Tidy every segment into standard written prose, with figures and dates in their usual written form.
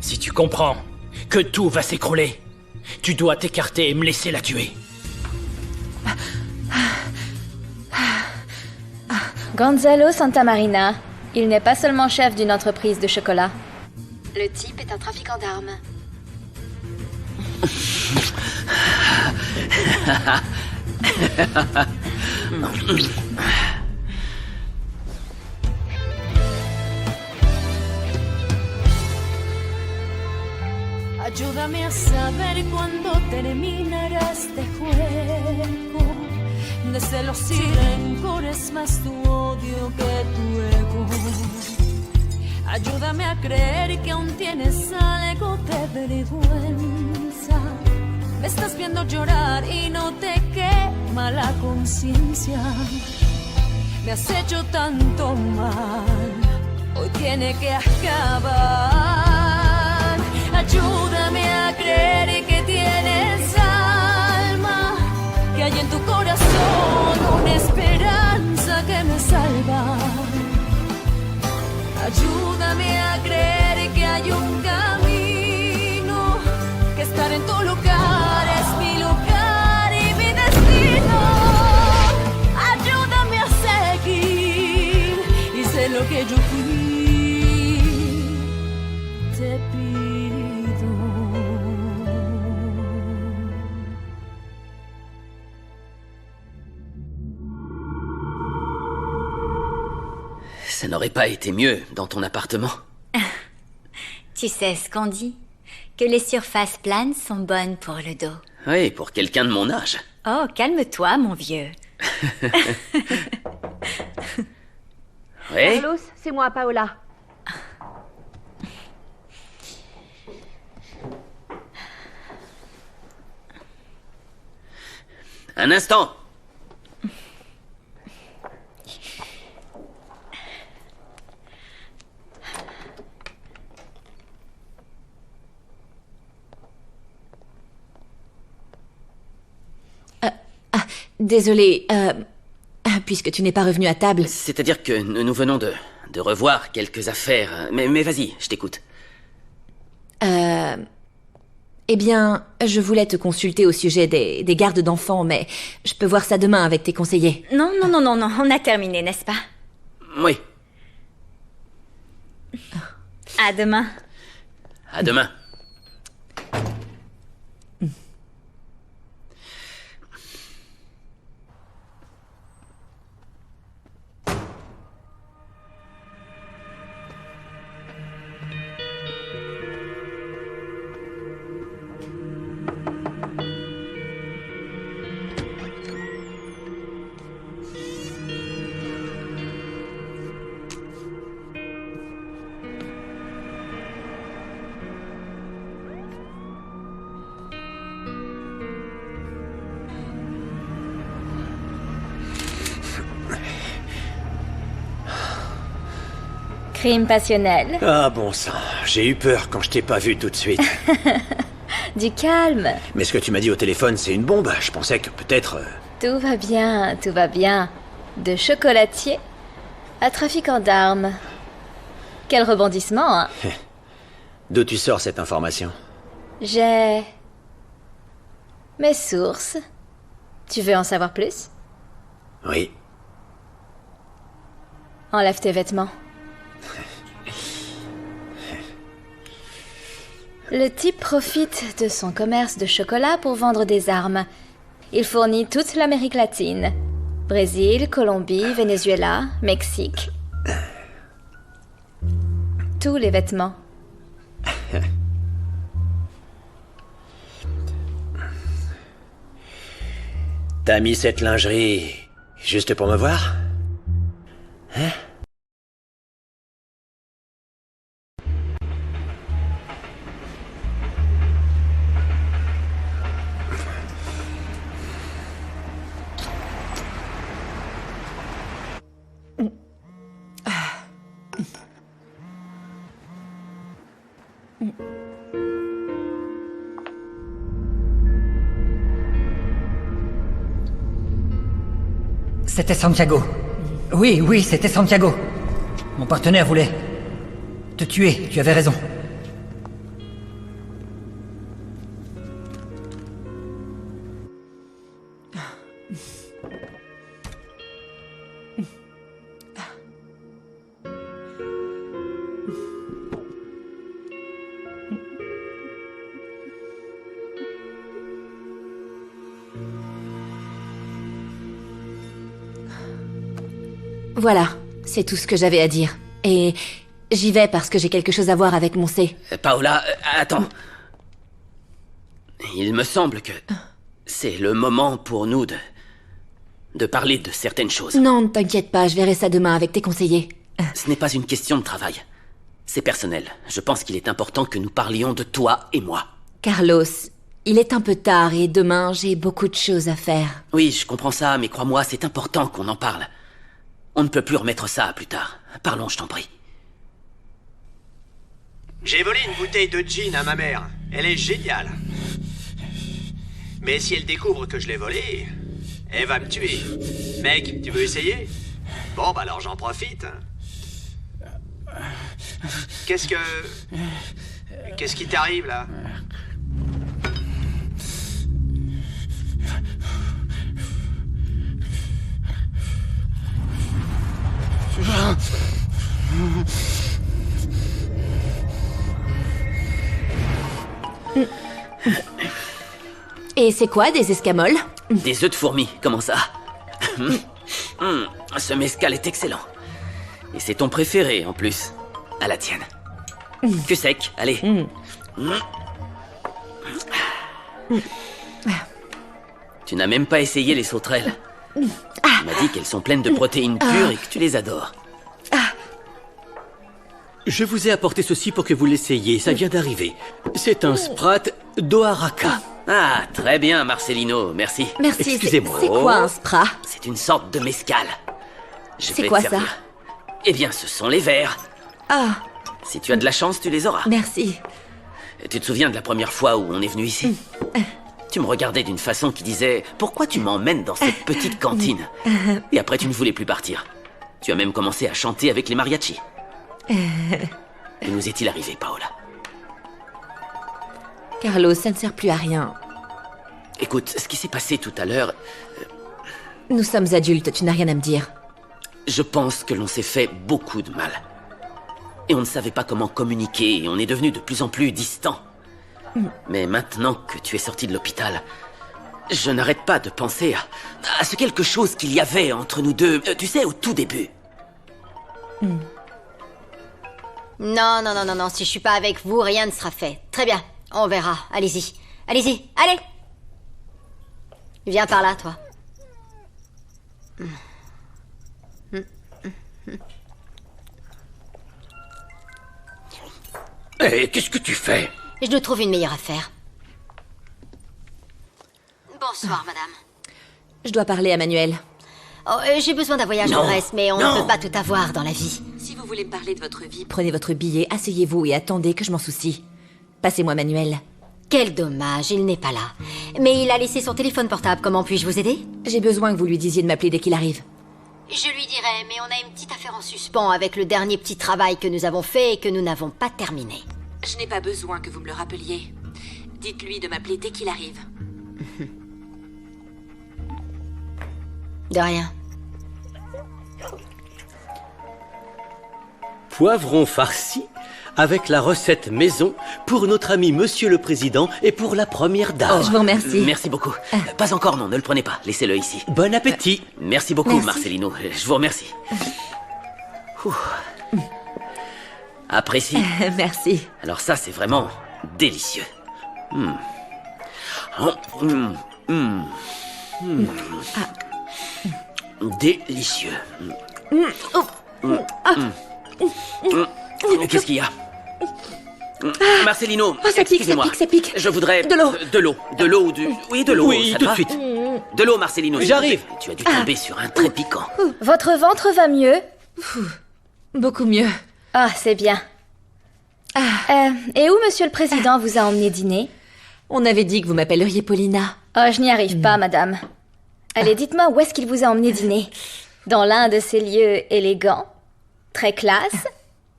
Si tu comprends que tout va s'écrouler, tu dois t'écarter et me laisser la tuer. Gonzalo Santamarina, il n'est pas seulement chef d'une entreprise de chocolat. Le type est un trafiquant d'armes. Ayúdame a saber cuándo terminará este juego de celos y rencores, más tu odio que tu ego. Ayúdame a creer que aún tienes algo de vergüenza. Me estás viendo llorar y no te quema la conciencia. Me has hecho tanto mal, hoy tiene que acabar. Ayúdame a creer que tienes alma, que hay en tu corazón una esperanza que me salva. Ayúdame a creer que hay un camino, que estar en tu lugar es mi lugar y mi destino. Ayúdame a seguir y sé lo que yo fui, te pido. Ça n'aurait pas été mieux dans ton appartement? Tu sais ce qu'on dit? Que les surfaces planes sont bonnes pour le dos. Oui, pour quelqu'un de mon âge. Oh, calme-toi, mon vieux. Oui? Carlos, c'est moi, Paola. Un instant! Désolée, puisque tu n'es pas revenu à table. C'est-à-dire que nous venons de revoir quelques affaires. Mais vas-y, je t'écoute. Eh bien, je voulais te consulter au sujet des gardes d'enfants, mais je peux voir ça demain avec tes conseillers. Non, on a terminé, n'est-ce pas? Oui, À demain. à demain. Crime passionnel. Ah bon sang, j'ai eu peur quand je t'ai pas vu tout de suite. Du calme. Mais ce que tu m'as dit au téléphone, c'est une bombe. Je pensais que peut-être... Tout va bien, tout va bien. De chocolatier à trafiquant d'armes. Quel rebondissement, hein? D'où tu sors cette information? J'ai... mes sources. Tu veux en savoir plus? Oui. Enlève tes vêtements. Le type profite de son commerce de chocolat pour vendre des armes. Il fournit toute l'Amérique latine. Brésil, Colombie, Venezuela, Mexique. Tous les vêtements. T'as mis cette lingerie juste pour me voir? Hein? C'était Santiago. Oui, c'était Santiago. Mon partenaire voulait te tuer, tu avais raison. Voilà, c'est tout ce que j'avais à dire. Et j'y vais parce que j'ai quelque chose à voir avec mon C. Paola, attends. Il me semble que c'est le moment pour nous de parler de certaines choses. Non, ne t'inquiète pas, je verrai ça demain avec tes conseillers. Ce n'est pas une question de travail. C'est personnel. Je pense qu'il est important que nous parlions de toi et moi. Carlos, il est un peu tard et demain j'ai beaucoup de choses à faire. Oui, je comprends ça, mais crois-moi, c'est important qu'on en parle. On ne peut plus remettre ça à plus tard. Parlons, je t'en prie. J'ai volé une bouteille de gin à ma mère. Elle est géniale. Mais si elle découvre que je l'ai volée, elle va me tuer. Mec, tu veux essayer? Bon, bah alors j'en profite. Qu'est-ce qui t'arrive, là? Et c'est quoi, des escamoles? Des œufs de fourmi, comment ça? Ce mescal est excellent. Et c'est ton préféré, en plus. À la tienne. Que sec, allez. Tu n'as même pas essayé les sauterelles. Tu m'as dit qu'elles sont pleines de protéines pures et que tu les adores. Je vous ai apporté ceci pour que vous l'essayiez, ça vient d'arriver. C'est un Sprat d'Oaxaca. Ah, très bien, Marcelino, merci. Merci, Excusez-moi. c'est quoi un sprat? C'est une sorte de mescal. C'est quoi ça? Eh bien, ce sont les vers. Ah, Si tu as de la chance, tu les auras. merci. Tu te souviens de la première fois où on est venu ici? Tu me regardais d'une façon qui disait « Pourquoi tu m'emmènes dans cette petite cantine ?» Et après, tu ne voulais plus partir. Tu as même commencé à chanter avec les mariachis. Que nous est-il arrivé, Paola? Carlos, ça ne sert plus à rien. Écoute, ce qui s'est passé tout à l'heure, Nous sommes adultes, tu n'as rien à me dire. je pense que l'on s'est fait beaucoup de mal. Et on ne savait pas comment communiquer et on est devenus de plus en plus distants. Mais maintenant que tu es sorti de l'hôpital, je n'arrête pas de penser à ce quelque chose qu'il y avait entre nous deux, tu sais, au tout début. Non, non, non, non, non, si je suis pas avec vous, rien ne sera fait. Très bien, on verra. Allez-y, allez-y, allez! Viens par là, toi. Hé, qu'est-ce que tu fais? Je nous trouve une meilleure affaire. Bonsoir, madame. Je dois parler à Manuel. Oh, j'ai besoin d'un voyage en Grèce, mais on ne peut pas tout avoir dans la vie. Si vous voulez me parler de votre vie, prenez votre billet, asseyez-vous et attendez que je m'en soucie. Passez-moi Manuel. Quel dommage, il n'est pas là. Mais il a laissé son téléphone portable, comment puis-je vous aider? J'ai besoin que vous lui disiez de m'appeler dès qu'il arrive. Je lui dirai, mais on a une petite affaire en suspens avec le dernier petit travail que nous avons fait et que nous n'avons pas terminé. Je n'ai pas besoin que vous me le rappeliez. Dites-lui de m'appeler dès qu'il arrive. De rien. Poivron farci avec la recette maison pour notre ami Monsieur le Président et pour la Première Dame. Je vous remercie. Merci beaucoup. Pas encore, non, ne le prenez pas. Laissez-le ici. Bon appétit. Merci beaucoup, Merci. Marcelino. Je vous remercie. Ouh. Apprécie. Merci. Alors ça, c'est vraiment délicieux. Oh, Délicieux. Qu'est-ce qu'il y a? Marcelino, Oh, ça pique, excusez-moi. ça pique. Je voudrais... De l'eau. De l'eau ou du... Oui, de l'eau. Oui, ça te tout de va? suite. De l'eau, Marcelino. s'il te J'arrive. plaît. Tu as dû tomber sur un très piquant. Votre ventre va mieux? Beaucoup mieux. Ah, c'est bien. Et où Monsieur le Président vous a emmené dîner? On avait dit que vous m'appelleriez Paulina. Oh, je n'y arrive pas, madame. Allez, dites-moi où est-ce qu'il vous a emmené dîner? Dans l'un de ces lieux élégants? Très classe?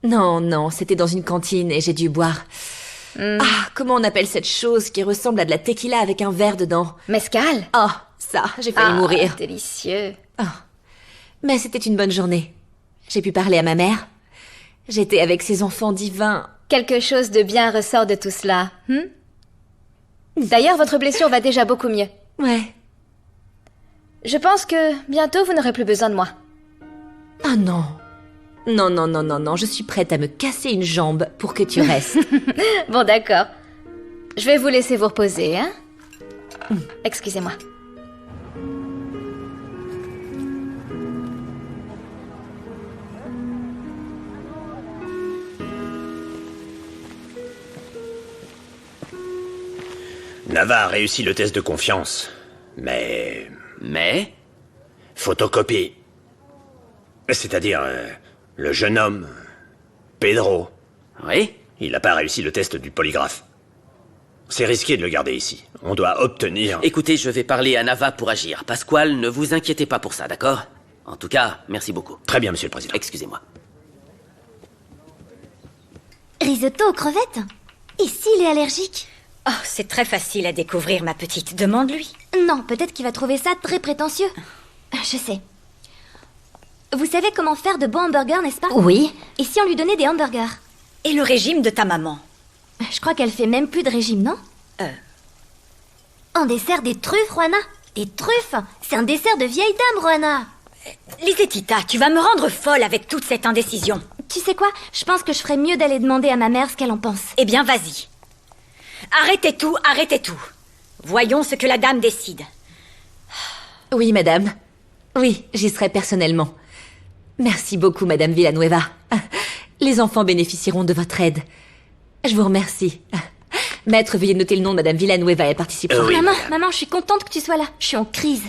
Non, non, c'était dans une cantine et j'ai dû boire. Ah, comment on appelle cette chose qui ressemble à de la tequila avec un verre dedans? Mescal? Oh, ça, j'ai failli mourir. Délicieux. Oh. Mais c'était une bonne journée. J'ai pu parler à ma mère. J'étais avec ces enfants divins. Quelque chose de bien ressort de tout cela, D'ailleurs, votre blessure va déjà beaucoup mieux. Ouais. Je pense que bientôt vous n'aurez plus besoin de moi. Ah non. Non, non, non, non, non, je suis prête à me casser une jambe pour que tu restes. Bon, d'accord. Je vais vous laisser vous reposer, hein? Excusez-moi. Nava a réussi le test de confiance. Mais... Mais photocopie. C'est-à-dire, le jeune homme, Pedro, Oui? il n'a pas réussi le test du polygraphe. C'est risqué de le garder ici. On doit obtenir... Écoutez, je vais parler à Nava pour agir. Pasquale, ne vous inquiétez pas pour ça, d'accord? En tout cas, merci beaucoup. Très bien, monsieur le président. Excusez-moi. Risotto aux crevettes? Et s'il est allergique? Oh, c'est très facile à découvrir, ma petite. Demande-lui. Non, peut-être qu'il va trouver ça très prétentieux. Je sais. Vous savez comment faire de bons hamburgers, n'est-ce pas? Oui. Et si on lui donnait des hamburgers? Et le régime de ta maman? Je crois qu'elle fait même plus de régime, non? En dessert, des truffes, Juana? Des truffes? C'est un dessert de vieille dame, Juana. Lisetita, tu vas me rendre folle avec toute cette indécision. Tu sais quoi? Je pense que je ferais mieux d'aller demander à ma mère ce qu'elle en pense. Eh bien, vas-y. Arrêtez tout, arrêtez tout. Voyons ce que la dame décide. Oui, madame. Oui, j'y serai personnellement. Merci beaucoup, madame Villanueva. Les enfants bénéficieront de votre aide. Je vous remercie. Maître, veuillez noter le nom de madame Villanueva, elle participera. Oui, Maman, je suis contente que tu sois là. Je suis en crise.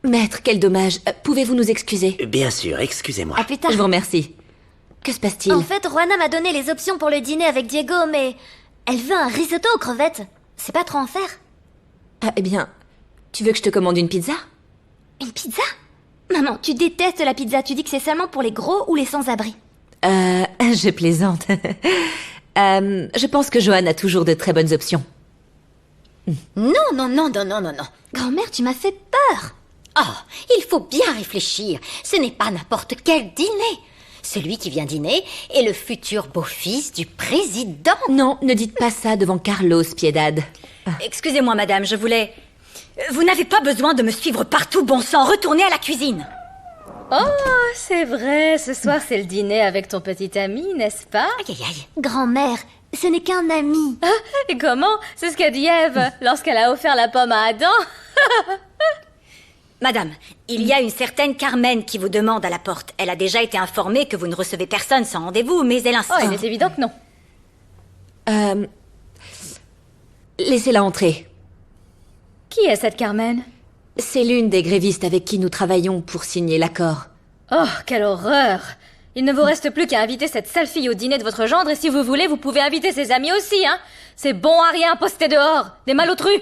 Maître, quel dommage. Pouvez-vous nous excuser? Bien sûr, excusez-moi. À plus tard. Je vous remercie. Que se passe-t-il? En fait, Juana m'a donné les options pour le dîner avec Diego, mais... elle veut un risotto aux crevettes. C'est pas trop en faire. Ah, eh bien, tu veux que je te commande une pizza? Une pizza? Maman, tu détestes la pizza. Tu dis que c'est seulement pour les gros ou les sans-abri. Je plaisante. Je pense que Johan a toujours de très bonnes options. Non, non, non, non, non, non, non. Grand-mère, tu m'as fait peur. Oh, il faut bien réfléchir. Ce n'est pas n'importe quel dîner. Celui qui vient dîner est le futur beau-fils du président. Non, ne dites pas ça devant Carlos, Piedad. Excusez-moi, madame, je voulais... Vous n'avez pas besoin de me suivre partout, bon sang. Retournez à la cuisine. Oh, c'est vrai, ce soir c'est le dîner avec ton petit ami, n'est-ce pas? Aïe, aïe, aïe. Grand-mère, ce n'est qu'un ami. Et comment? C'est ce qu'a dit Ève lorsqu'elle a offert la pomme à Adam. Madame, il y a une certaine Carmen qui vous demande à la porte. Elle a déjà été informée que vous ne recevez personne sans rendez-vous, mais elle insiste. Oh, il est évident que non. Laissez-la entrer. Qui est cette Carmen? C'est l'une des grévistes avec qui nous travaillons pour signer l'accord. Oh, quelle horreur! Il ne vous reste plus qu'à inviter cette sale fille au dîner de votre gendre, et si vous voulez, vous pouvez inviter ses amis aussi, hein? Ces bons à rien postés dehors, des malotrus!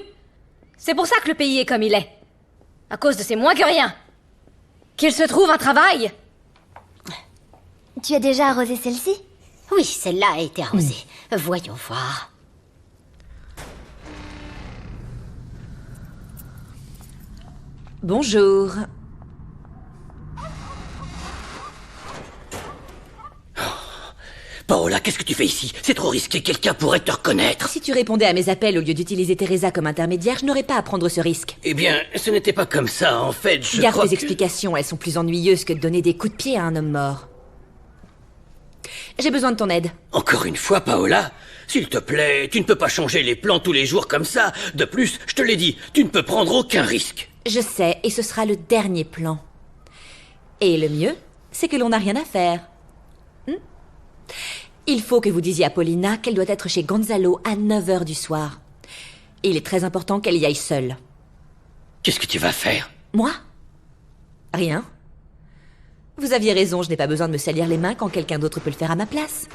C'est pour ça que le pays est comme il est. À cause de ces moins que rien. Qu'il se trouve un travail! Tu as déjà arrosé celle-ci? Oui, celle-là a été arrosée. Voyons voir. Bonjour. Paola, qu'est-ce que tu fais ici? C'est trop risqué, quelqu'un pourrait te reconnaître. Si tu répondais à mes appels au lieu d'utiliser Teresa comme intermédiaire, je n'aurais pas à prendre ce risque. Eh bien, ce n'était pas comme ça, en fait, je Garde crois tes explications, elles sont plus ennuyeuses que de donner des coups de pied à un homme mort. J'ai besoin de ton aide. Encore une fois, Paola, s'il te plaît, tu ne peux pas changer les plans tous les jours comme ça. De plus, je te l'ai dit, tu ne peux prendre aucun risque. Je sais, et ce sera le dernier plan. Et le mieux, c'est que l'on n'a rien à faire. Il faut que vous disiez à Paulina qu'elle doit être chez Gonzalo à 9h du soir. Et il est très important qu'elle y aille seule. Qu'est-ce que tu vas faire? Moi? Rien. Vous aviez raison, je n'ai pas besoin de me salir les mains quand quelqu'un d'autre peut le faire à ma place.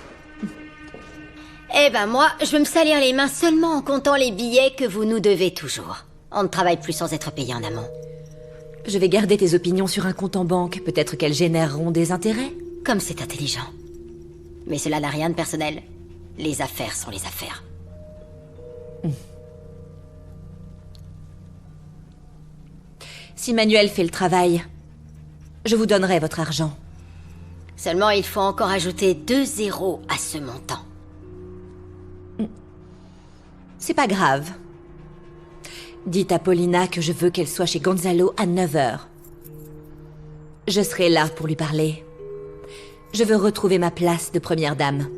Eh ben moi, je veux me salir les mains seulement en comptant les billets que vous nous devez toujours. On ne travaille plus sans être payé en amont. Je vais garder tes opinions sur un compte en banque. Peut-être qu'elles généreront des intérêts. Comme c'est intelligent. Mais cela n'a rien de personnel. Les affaires sont les affaires. Si Manuel fait le travail, je vous donnerai votre argent. Seulement, il faut encore ajouter 2 zéros à ce montant. C'est pas grave. Dites à Paulina que je veux qu'elle soit chez Gonzalo à 9h. Je serai là pour lui parler. Je veux retrouver ma place de première dame.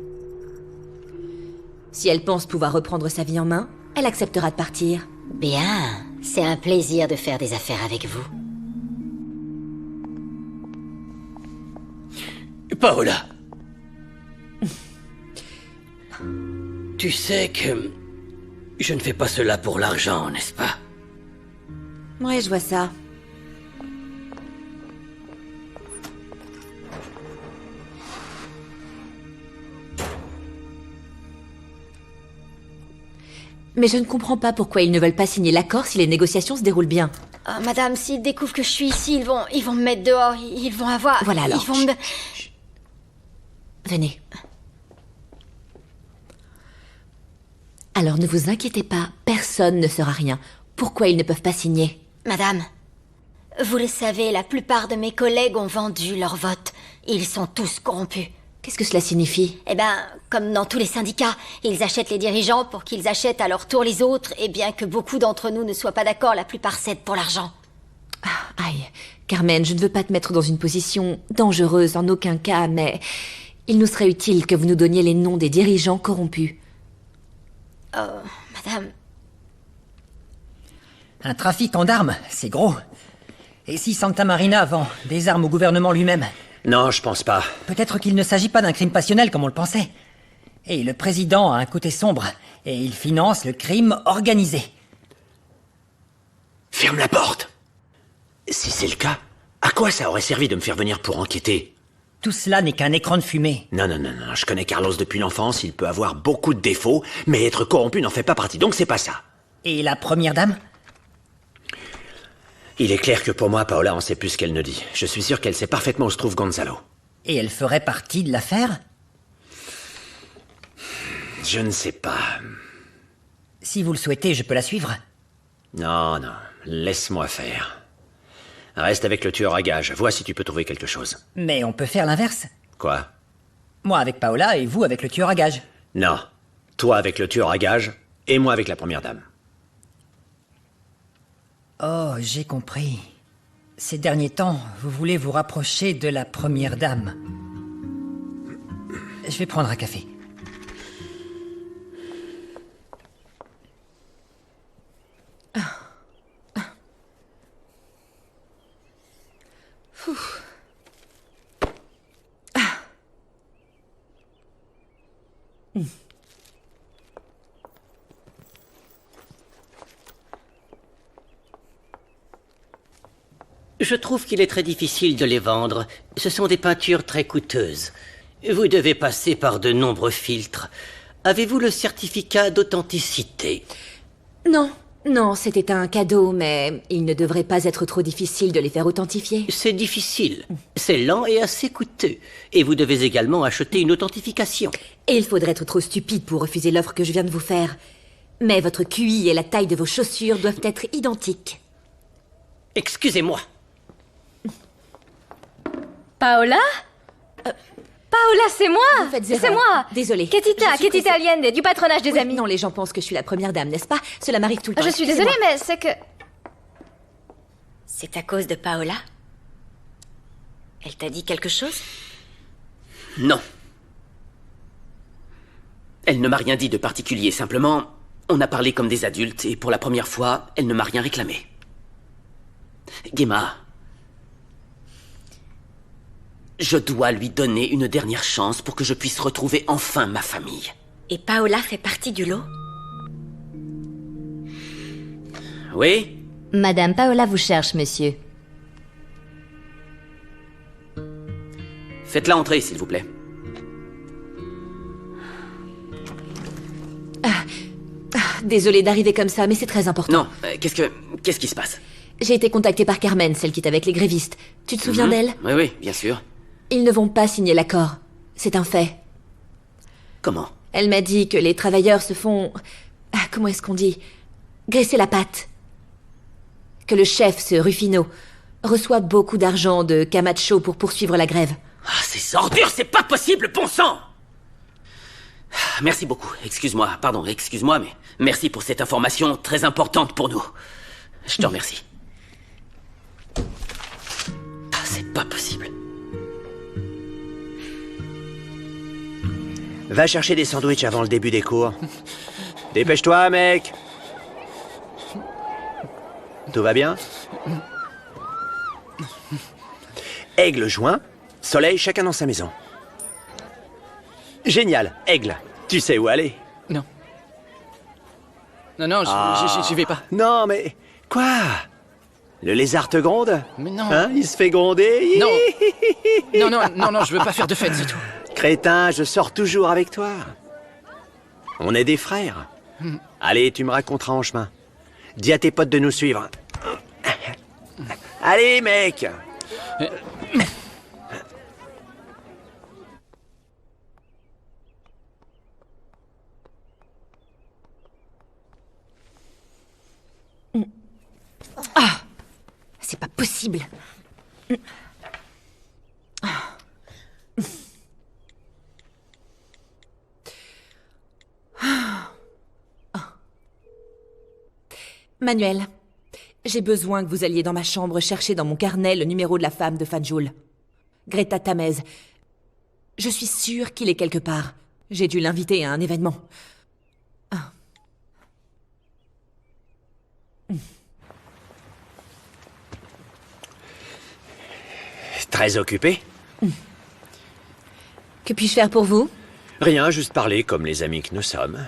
Si elle pense pouvoir reprendre sa vie en main, elle acceptera de partir. Bien, c'est un plaisir de faire des affaires avec vous. Paola. Tu sais que je ne fais pas cela pour l'argent, n'est-ce pas? Ouais, je vois ça. Mais je ne comprends pas pourquoi ils ne veulent pas signer l'accord si les négociations se déroulent bien. Oh, madame, s'ils découvrent que je suis ici, ils vont me mettre dehors. Ils vont avoir... Voilà alors. Ils vont me... Venez. Alors ne vous inquiétez pas, personne ne saura rien. Pourquoi ils ne peuvent pas signer? Madame, vous le savez, la plupart de mes collègues ont vendu leur vote. Ils sont tous corrompus. Qu'est-ce que cela signifie? Eh ben, comme dans tous les syndicats, ils achètent les dirigeants pour qu'ils achètent à leur tour les autres, et bien que beaucoup d'entre nous ne soient pas d'accord, la plupart cèdent pour l'argent. Aïe, Carmen, je ne veux pas te mettre dans une position dangereuse en aucun cas, mais il nous serait utile que vous nous donniez les noms des dirigeants corrompus. Oh, madame... Un trafiquant d'armes, c'est gros. Et si Santa Marina vend des armes au gouvernement lui-même? Non, je pense pas. Peut-être qu'il ne s'agit pas d'un crime passionnel comme on le pensait. Et le président a un côté sombre, et il finance le crime organisé. Ferme la porte. Si c'est le cas, à quoi ça aurait servi de me faire venir pour enquêter? Tout cela n'est qu'un écran de fumée. Non, je connais Carlos depuis l'enfance, il peut avoir beaucoup de défauts, mais être corrompu n'en fait pas partie, donc c'est pas ça. Et la première dame? Il est clair que pour moi, Paola en sait plus qu'elle ne dit. Je suis sûr qu'elle sait parfaitement où se trouve Gonzalo. Et elle ferait partie de l'affaire? Je ne sais pas. Si vous le souhaitez, je peux la suivre. Non, laisse-moi faire. Reste avec le tueur à gages, vois si tu peux trouver quelque chose. Mais on peut faire l'inverse. Quoi? Moi avec Paola et vous avec le tueur à gages. Non. Toi avec le tueur à gages et moi avec la première dame. Oh, j'ai compris. Ces derniers temps, vous voulez vous rapprocher de la première dame. Je vais prendre un café. Je trouve qu'il est très difficile de les vendre. Ce sont des peintures très coûteuses. Vous devez passer par de nombreux filtres. Avez-vous le certificat d'authenticité? Non, c'était un cadeau, mais il ne devrait pas être trop difficile de les faire authentifier. C'est difficile. C'est lent et assez coûteux. Et vous devez également acheter une authentification. Et il faudrait être trop stupide pour refuser l'offre que je viens de vous faire. Mais votre QI et la taille de vos chaussures doivent être identiques. Excusez-moi. Paola? Paola, c'est moi! C'est moi! Désolée. Ketita Allende, du patronage des amis. Non, les gens pensent que je suis la première dame, n'est-ce pas? Cela m'arrive tout le temps. Je suis désolée, mais c'est que... C'est à cause de Paola? Elle t'a dit quelque chose? Non. Elle ne m'a rien dit de particulier, simplement, on a parlé comme des adultes, et pour la première fois, elle ne m'a rien réclamé. Gemma, je dois lui donner une dernière chance pour que je puisse retrouver enfin ma famille. Et Paola fait partie du lot? Oui? Madame Paola vous cherche, monsieur. Faites-la entrer, s'il vous plaît. Désolée d'arriver comme ça, mais c'est très important. Non, qu'est-ce qui se passe? J'ai été contactée par Carmen, celle qui est avec les grévistes. Tu te souviens d'elle? Oui, bien sûr. Ils ne vont pas signer l'accord. C'est un fait. Comment? Elle m'a dit que les travailleurs se font... comment est-ce qu'on dit? Graisser la patte. Que le chef, ce Rufino, reçoit beaucoup d'argent de Camacho pour poursuivre la grève. Ah, ces ordures, c'est pas possible, bon sang! Merci beaucoup, excuse-moi, mais merci pour cette information très importante pour nous. Je te remercie. Ah, c'est pas possible. Va chercher des sandwichs avant le début des cours. Dépêche-toi, mec. Tout va bien? Aigle joint, Soleil chacun dans sa maison. Génial, Aigle, tu sais où aller? Non. Non, j'y vais pas. Non, mais... Quoi? Le lézard te gronde? Mais non. Hein? Il se fait gronder? Non. Non, je veux pas faire de fête, c'est tout. Crétin, je sors toujours avec toi. On est des frères. Allez, tu me raconteras en chemin. Dis à tes potes de nous suivre. Allez, mec! Ah! C'est pas possible. Manuel, j'ai besoin que vous alliez dans ma chambre chercher dans mon carnet le numéro de la femme de Fanjoul. Greta Tamez. Je suis sûre qu'il est quelque part. J'ai dû l'inviter à un événement. Très occupé? Que puis-je faire pour vous? Rien, juste parler comme les amis que nous sommes.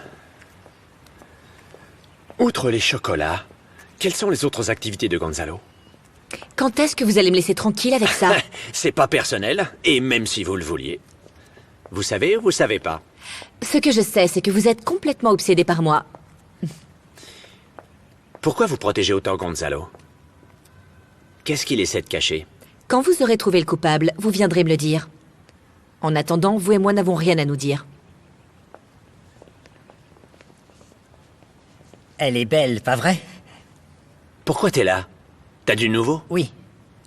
Outre les chocolats, quelles sont les autres activités de Gonzalo? Quand est-ce que vous allez me laisser tranquille avec ça? C'est pas personnel, et même si vous le vouliez. Vous savez ou vous savez pas? Ce que je sais, c'est que vous êtes complètement obsédé par moi. Pourquoi vous protégez autant Gonzalo? Qu'est-ce qu'il essaie de cacher? Quand vous aurez trouvé le coupable, vous viendrez me le dire. En attendant, vous et moi n'avons rien à nous dire. Elle est belle, pas vrai? Pourquoi t'es là? T'as du nouveau? Oui.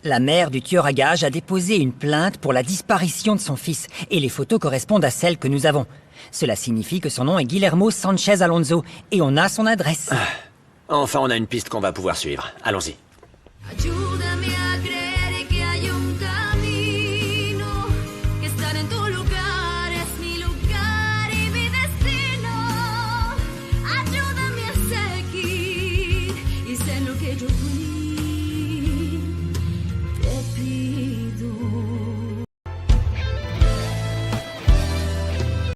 La mère du tueur à gages a déposé une plainte pour la disparition de son fils, et les photos correspondent à celles que nous avons. Cela signifie que son nom est Guillermo Sanchez Alonso, et on a son adresse. Enfin, on a une piste qu'on va pouvoir suivre. Allons-y.